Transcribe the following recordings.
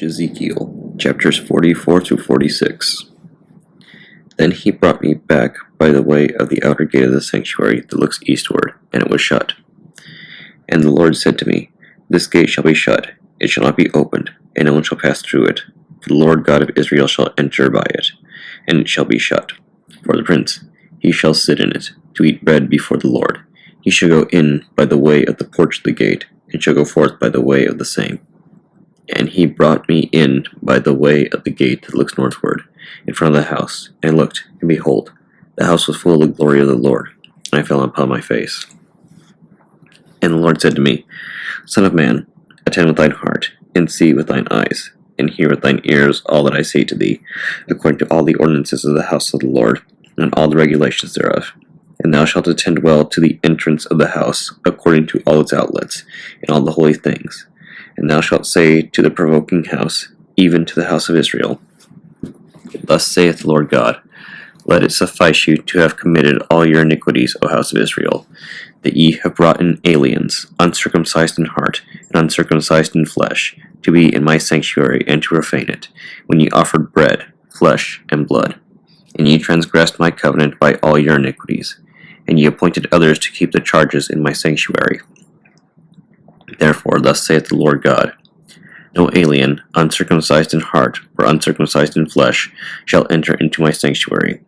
Jezekiel, chapters 44 through 46. Then he brought me back by the way of the outer gate of the sanctuary that looks eastward, and it was shut. And the Lord said to me, This gate shall be shut, it shall not be opened, and no one shall pass through it. For the Lord God of Israel shall enter by it, and it shall be shut. For the prince, he shall sit in it, to eat bread before the Lord. He shall go in by the way of the porch of the gate, and shall go forth by the way of the same. And he brought me in by the way of the gate that looks northward, in front of the house. And I looked, and behold, the house was full of the glory of the Lord. And I fell upon my face. And the Lord said to me, Son of man, attend with thine heart, and see with thine eyes, and hear with thine ears all that I say to thee, according to all the ordinances of the house of the Lord, and all the regulations thereof. And thou shalt attend well to the entrance of the house, according to all its outlets, and all the holy things. And thou shalt say to the provoking house, even to the house of Israel, Thus saith the Lord God, Let it suffice you to have committed all your iniquities, O house of Israel, that ye have brought in aliens, uncircumcised in heart, and uncircumcised in flesh, to be in my sanctuary, and to profane it, when ye offered bread, flesh, and blood. And ye transgressed my covenant by all your iniquities, and ye appointed others to keep the charges in my sanctuary. Therefore, thus saith the Lord God, No alien, uncircumcised in heart, or uncircumcised in flesh, shall enter into my sanctuary,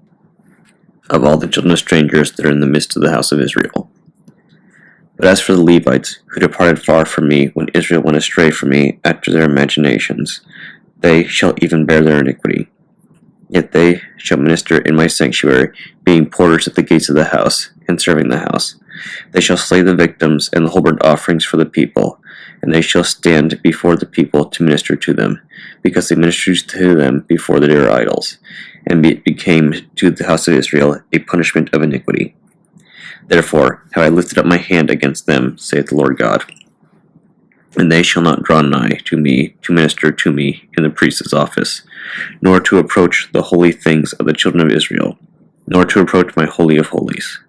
of all the children of strangers that are in the midst of the house of Israel. But as for the Levites, who departed far from me when Israel went astray from me after their imaginations, they shall even bear their iniquity. Yet they shall minister in my sanctuary, being porters at the gates of the house, and serving the house. They shall slay the victims and the whole burnt offerings for the people, and they shall stand before the people to minister to them, because they ministered to them before the dear idols, and it became to the house of Israel a punishment of iniquity. Therefore have I lifted up my hand against them, saith the Lord God. And they shall not draw nigh to me to minister to me in the priest's office, nor to approach the holy things of the children of Israel, nor to approach my holy of holies.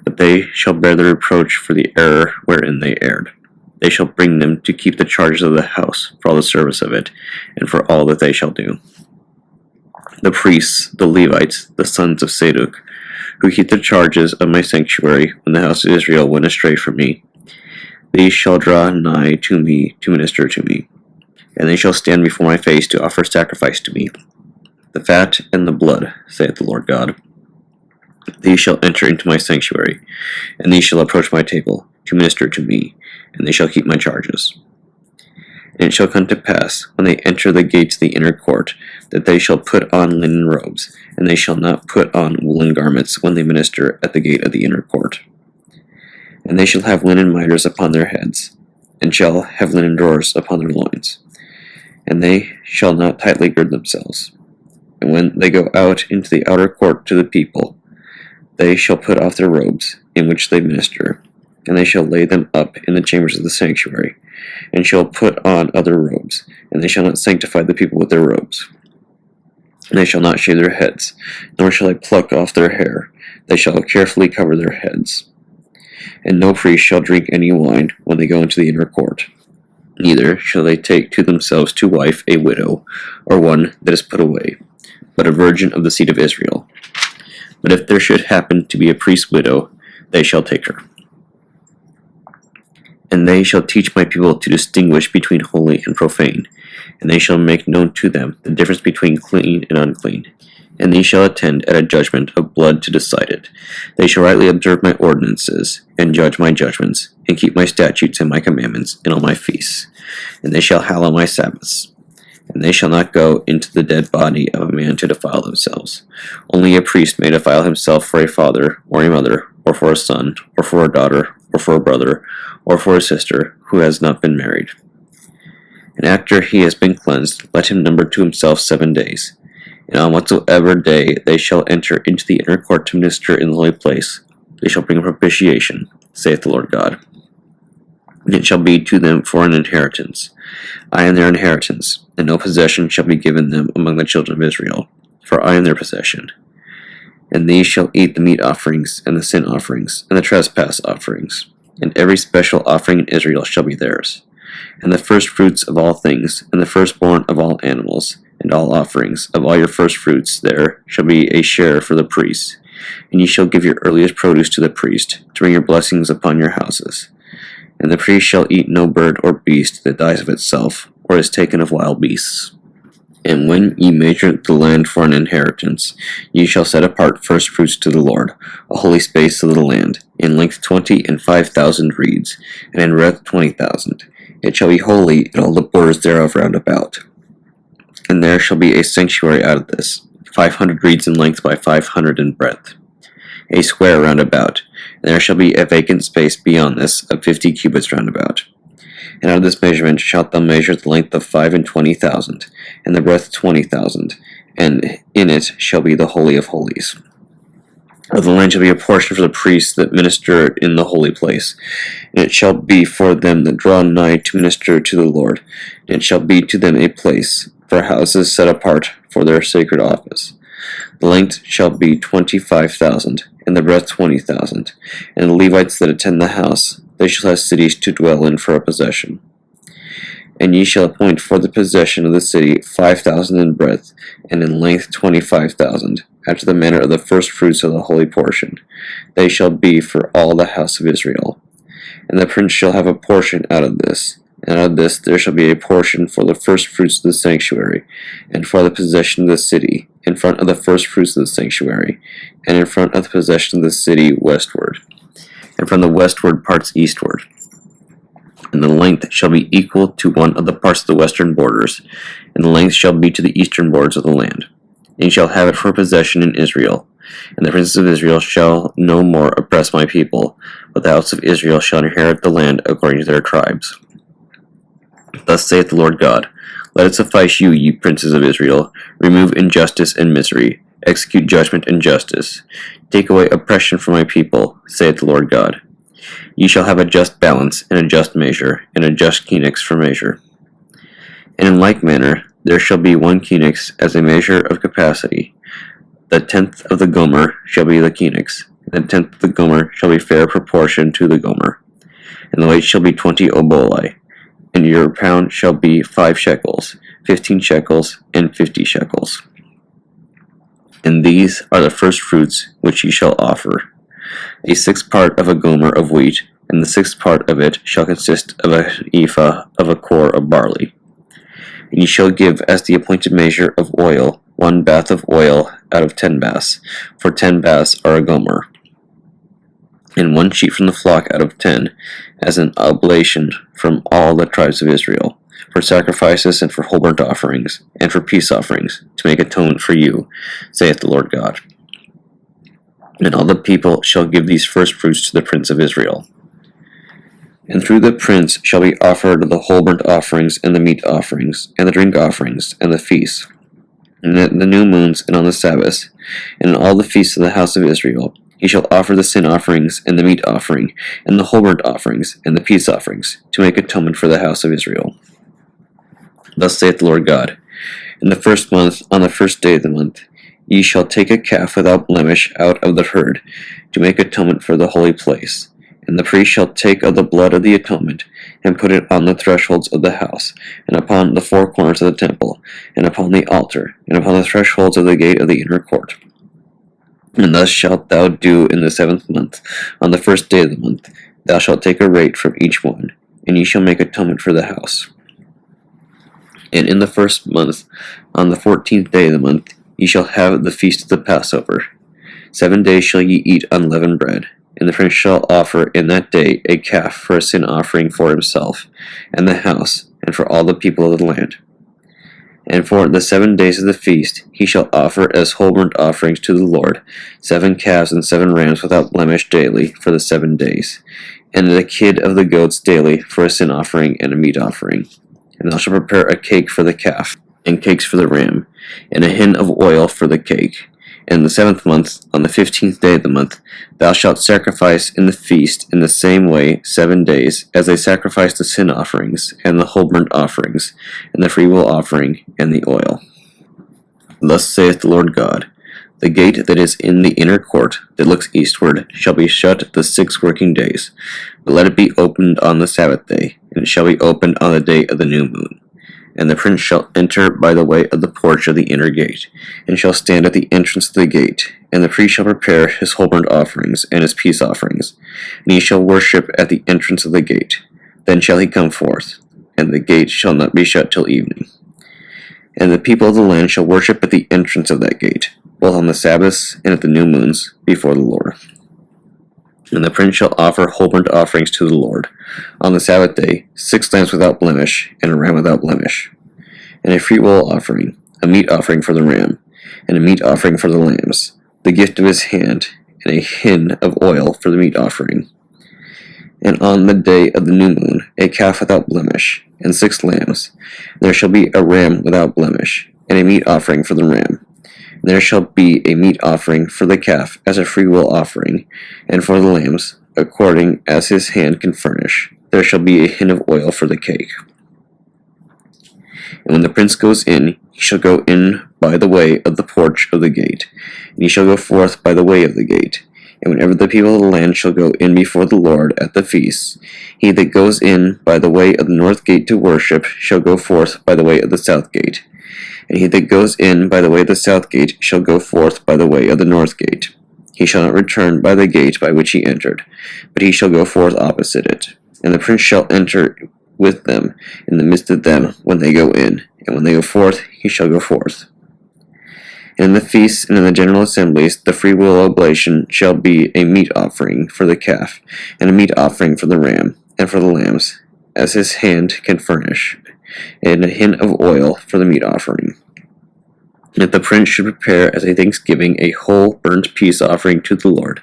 But they shall bear the reproach for the error wherein they erred. They shall bring them to keep the charges of the house for all the service of it, and for all that they shall do. The priests, the Levites, the sons of Sadok, who keep the charges of my sanctuary when the house of Israel went astray from me, these shall draw nigh to me to minister to me, and they shall stand before my face to offer sacrifice to me. The fat and the blood, saith the Lord God. These shall enter into my sanctuary, and these shall approach my table to minister to me, and they shall keep my charges. And it shall come to pass, when they enter the gates of the inner court, that they shall put on linen robes, and they shall not put on woolen garments when they minister at the gate of the inner court. And they shall have linen mitres upon their heads, and shall have linen drawers upon their loins. And they shall not tightly gird themselves. And when they go out into the outer court to the people, they shall put off their robes, in which they minister, and they shall lay them up in the chambers of the sanctuary, and shall put on other robes, and they shall not sanctify the people with their robes. And they shall not shave their heads, nor shall they pluck off their hair. They shall carefully cover their heads. And no priest shall drink any wine when they go into the inner court. Neither shall they take to themselves to wife a widow, or one that is put away, but a virgin of the seed of Israel. But if there should happen to be a priest's widow, they shall take her. And they shall teach my people to distinguish between holy and profane, and they shall make known to them the difference between clean and unclean. And they shall attend at a judgment of blood to decide it. They shall rightly observe my ordinances, and judge my judgments, and keep my statutes and my commandments in all my feasts. And they shall hallow my Sabbaths. And they shall not go into the dead body of a man to defile themselves. Only a priest may defile himself for a father, or a mother, or for a son, or for a daughter, or for a brother, or for a sister, who has not been married. And after he has been cleansed, let him number to himself 7 days. And on whatsoever day they shall enter into the inner court to minister in the holy place, they shall bring a propitiation, saith the Lord God. And it shall be to them for an inheritance. I am their inheritance, and no possession shall be given them among the children of Israel, for I am their possession. And these shall eat the meat offerings, and the sin offerings, and the trespass offerings, and every special offering in Israel shall be theirs. And the firstfruits of all things, and the firstborn of all animals, and all offerings of all your firstfruits there shall be a share for the priests. And ye shall give your earliest produce to the priest, to bring your blessings upon your houses. And the priest shall eat no bird or beast that dies of itself, or is taken of wild beasts. And when ye measure the land for an inheritance, ye shall set apart firstfruits to the Lord, a holy space of the land, in length 20 and 5,000 reeds, and in breadth 20,000. It shall be holy in all the borders thereof round about. And there shall be a sanctuary out of this, 500 reeds in length by 500 in breadth, a square round about. And there shall be a vacant space beyond this of 50 cubits round about. And out of this measurement shalt thou measure the length of 25,000, and the breadth 20,000, and in it shall be the holy of holies. Of the land shall be a portion for the priests that minister in the holy place, and it shall be for them that draw nigh to minister to the Lord, and it shall be to them a place for houses set apart for their sacred office. The length shall be 25,000, and the breadth 20,000, and the Levites that attend the house, they shall have cities to dwell in for a possession. And ye shall appoint for the possession of the city 5,000 in breadth, and in length 25,000, after the manner of the firstfruits of the holy portion. They shall be for all the house of Israel. And the prince shall have a portion out of this, and out of this there shall be a portion for the firstfruits of the sanctuary, and for the possession of the city, in front of the firstfruits of the sanctuary, and in front of the possession of the city westward, and from the westward parts eastward. And the length shall be equal to one of the parts of the western borders, and the length shall be to the eastern borders of the land. And ye shall have it for possession in Israel. And the princes of Israel shall no more oppress my people, but the house of Israel shall inherit the land according to their tribes. Thus saith the Lord God, Let it suffice you, ye princes of Israel, remove injustice and misery, execute judgment and justice. Take away oppression from my people, saith the Lord God. Ye shall have a just balance, and a just measure, and a just choenix for measure. And in like manner there shall be 1 choenix as a measure of capacity. The 10th of the gomer shall be the choenix, and the 10th of the gomer shall be fair proportion to the gomer. And the weight shall be 20 oboli, and your pound shall be 5 shekels, 15 shekels, and 50 shekels. And these are the firstfruits which ye shall offer. A 6th part of a gomer of wheat, and the 6th part of it shall consist of an ephah of a cor of barley. And ye shall give as the appointed measure of oil 1 bath of oil out of 10 baths, for 10 baths are a gomer. And 1 sheep from the flock out of 10, as an oblation from all the tribes of Israel, for sacrifices and for whole burnt offerings, and for peace offerings, to make atonement for you, saith the Lord God. And all the people shall give these firstfruits to the prince of Israel. And through the prince shall be offered the whole burnt offerings, and the meat offerings, and the drink offerings, and the feasts, and at the new moons, and on the Sabbaths, and in all the feasts of the house of Israel. He shall offer the sin offerings, and the meat offering, and the whole burnt offerings, and the peace offerings, to make atonement for the house of Israel. Thus saith the Lord God, In the first month, on the first day of the month, ye shall take a calf without blemish out of the herd, to make atonement for the holy place. And the priest shall take of the blood of the atonement, and put it on the thresholds of the house, and upon the 4 corners of the temple, and upon the altar, and upon the thresholds of the gate of the inner court. And thus shalt thou do in the 7th month, on the first day of the month. Thou shalt take a rate from each one, and ye shall make atonement for the house. And in the 1st month, on the 14th day of the month, ye shall have the feast of the Passover. 7 days shall ye eat unleavened bread, and the prince shall offer in that day a calf for a sin offering for himself, and the house, and for all the people of the land. And for the 7 days of the feast he shall offer as whole burnt offerings to the Lord 7 calves and 7 rams without blemish daily for the 7 days, and the kid of the goats daily for a sin offering and a meat offering. And thou shalt prepare a cake for the calf, and cakes for the ram, and a hin of oil for the cake. And in the 7th month, on the 15th day of the month, thou shalt sacrifice in the feast in the same way 7 days, as they sacrifice the sin offerings, and the whole burnt offerings, and the freewill offering, and the oil. Thus saith the Lord God, The gate that is in the inner court, that looks eastward, shall be shut the 6 working days, but let it be opened on the Sabbath day, and it shall be opened on the day of the new moon. And the prince shall enter by the way of the porch of the inner gate, and shall stand at the entrance of the gate. And the priest shall prepare his whole burnt offerings and his peace offerings, and he shall worship at the entrance of the gate. Then shall he come forth, and the gate shall not be shut till evening. And the people of the land shall worship at the entrance of that gate, both on the Sabbaths and at the new moons, before the Lord. And the prince shall offer whole burnt offerings to the Lord. On the Sabbath day, 6 lambs without blemish, and a ram without blemish. And a freewill offering, a meat offering for the ram, and a meat offering for the lambs, the gift of his hand, and a hin of oil for the meat offering. And on the day of the new moon, a calf without blemish, and 6 lambs. And there shall be a ram without blemish, and a meat offering for the ram. And there shall be a meat offering for the calf as a freewill offering, and for the lambs, according as his hand can furnish. There shall be a hin of oil for the cake. And when the prince goes in, he shall go in by the way of the porch of the gate, and he shall go forth by the way of the gate. And whenever the people of the land shall go in before the Lord at the feasts, he that goes in by the way of the north gate to worship shall go forth by the way of the south gate. And he that goes in by the way of the south gate shall go forth by the way of the north gate. He shall not return by the gate by which he entered, but he shall go forth opposite it. And the prince shall enter with them in the midst of them when they go in, and when they go forth, he shall go forth. And in the feasts and in the general assemblies, the freewill oblation shall be a meat offering for the calf, and a meat offering for the ram, and for the lambs, as his hand can furnish, and a hin of oil for the meat offering. And the prince should prepare as a thanksgiving a whole burnt peace offering to the Lord,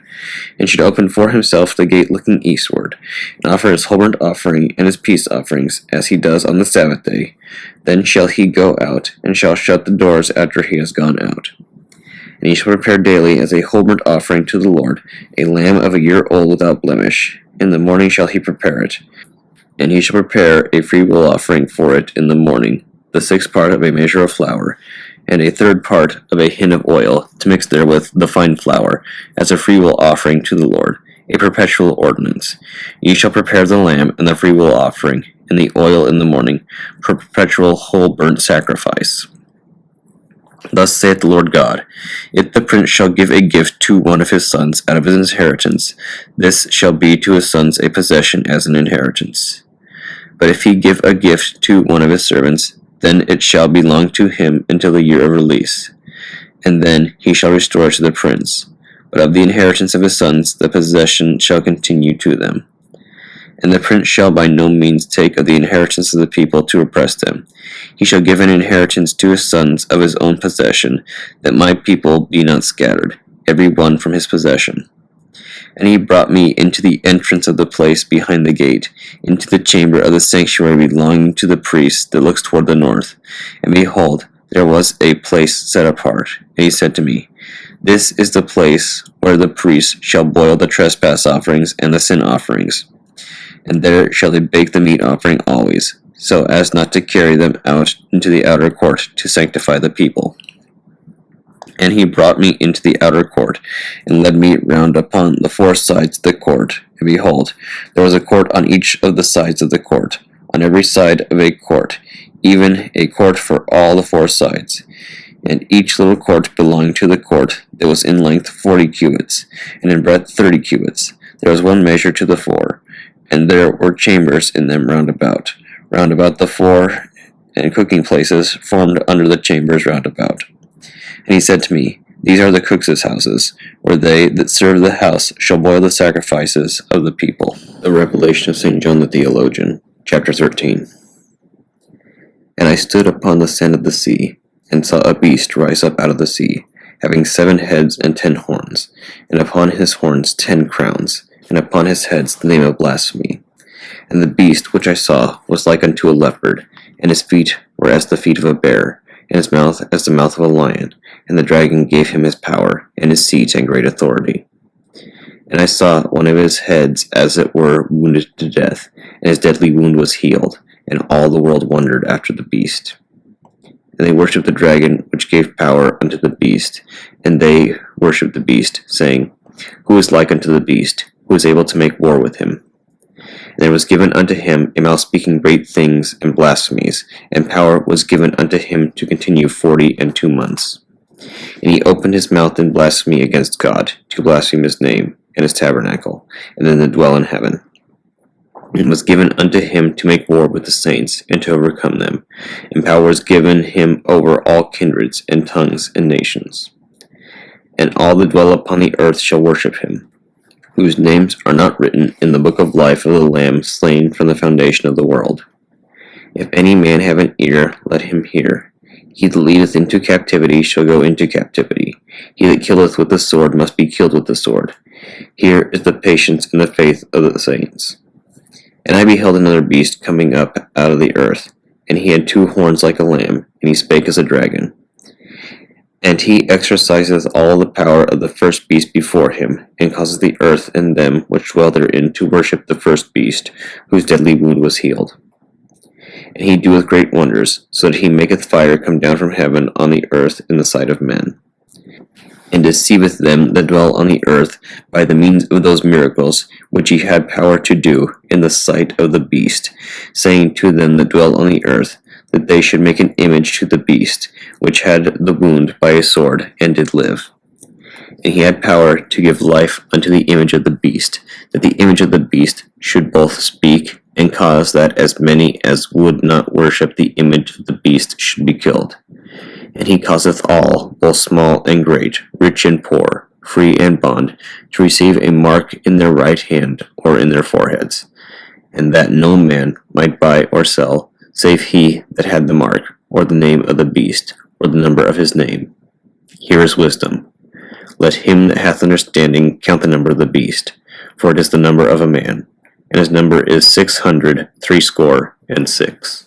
and should open for himself the gate looking eastward, and offer his whole burnt offering and his peace offerings, as he does on the Sabbath day. Then shall he go out, and shall shut the doors after he has gone out. And he shall prepare daily as a whole burnt offering to the Lord a lamb of a year old without blemish. In the morning shall he prepare it. And he shall prepare a freewill offering for it in the morning, the 6th part of a measure of flour, and a 3rd part of a hin of oil, to mix therewith the fine flour, as a freewill offering to the Lord, a perpetual ordinance. Ye shall prepare the lamb and the freewill offering, and the oil in the morning, for a perpetual whole burnt sacrifice. Thus saith the Lord God, if the prince shall give a gift to one of his sons out of his inheritance, this shall be to his sons a possession as an inheritance. But if he give a gift to one of his servants, then it shall belong to him until the year of release, and then he shall restore it to the prince. But of the inheritance of his sons the possession shall continue to them. And the prince shall by no means take of the inheritance of the people to oppress them. He shall give an inheritance to his sons of his own possession, that my people be not scattered, every one from his possession. And he brought me into the entrance of the place behind the gate, into the chamber of the sanctuary belonging to the priest that looks toward the north. And behold, there was a place set apart. And he said to me, This is the place where the priests shall boil the trespass offerings and the sin offerings. And there shall they bake the meat offering always, so as not to carry them out into the outer court to sanctify the people. And he brought me into the outer court, and led me round upon the 4 sides of the court. And behold, there was a court on each of the sides of the court, on every side of a court, even a court for all the 4 sides. And each little court belonged to the court that was in length 40 cubits, and in breadth 30 cubits. There was one measure to the 4, and there were chambers in them round about the 4, and cooking places formed under the chambers round about. And he said to me, These are the cooks' houses, where they that serve the house shall boil the sacrifices of the people. The Revelation of St. John the Theologian, chapter 13. And I stood upon the sand of the sea, and saw a beast rise up out of the sea, having 7 heads and 10 horns, and upon his horns 10 crowns, and upon his heads the name of blasphemy. And the beast which I saw was like unto a leopard, and his feet were as the feet of a bear, and his mouth as the mouth of a lion. And the dragon gave him his power, and his seat, and great authority. And I saw one of his heads as it were wounded to death, and his deadly wound was healed, and all the world wondered after the beast. And they worshipped the dragon which gave power unto the beast, and they worshipped the beast, saying, Who is like unto the beast, who is able to make war with him? And there was given unto him a mouth speaking great things and blasphemies, and power was given unto him to continue 42 months. And he opened his mouth in blasphemy against God, to blaspheme his name, and his tabernacle, and then to dwell in heaven. And was given unto him to make war with the saints, and to overcome them. And power was given him over all kindreds, and tongues, and nations. And all that dwell upon the earth shall worship him, whose names are not written in the book of life of the Lamb slain from the foundation of the world. If any man have an ear, let him hear. He that leadeth into captivity shall go into captivity. He that killeth with the sword must be killed with the sword. Here is the patience and the faith of the saints. And I beheld another beast coming up out of the earth, and he had 2 horns like a lamb, and he spake as a dragon. And he exerciseth all the power of the first beast before him, and causeth the earth and them which dwell therein to worship the first beast, whose deadly wound was healed. And he doeth great wonders, so that he maketh fire come down from heaven on the earth in the sight of men, and deceiveth them that dwell on the earth by the means of those miracles which he had power to do in the sight of the beast, saying to them that dwell on the earth, that they should make an image to the beast, which had the wound by a sword, and did live. And he had power to give life unto the image of the beast, that the image of the beast should both speak, and cause that as many as would not worship the image of the beast should be killed. And he causeth all, both small and great, rich and poor, free and bond, to receive a mark in their right hand or in their foreheads, and that no man might buy or sell, save he that had the mark, or the name of the beast, or the number of his name. Here is wisdom. Let him that hath understanding count the number of the beast, for it is the number of a man, and his number is 666.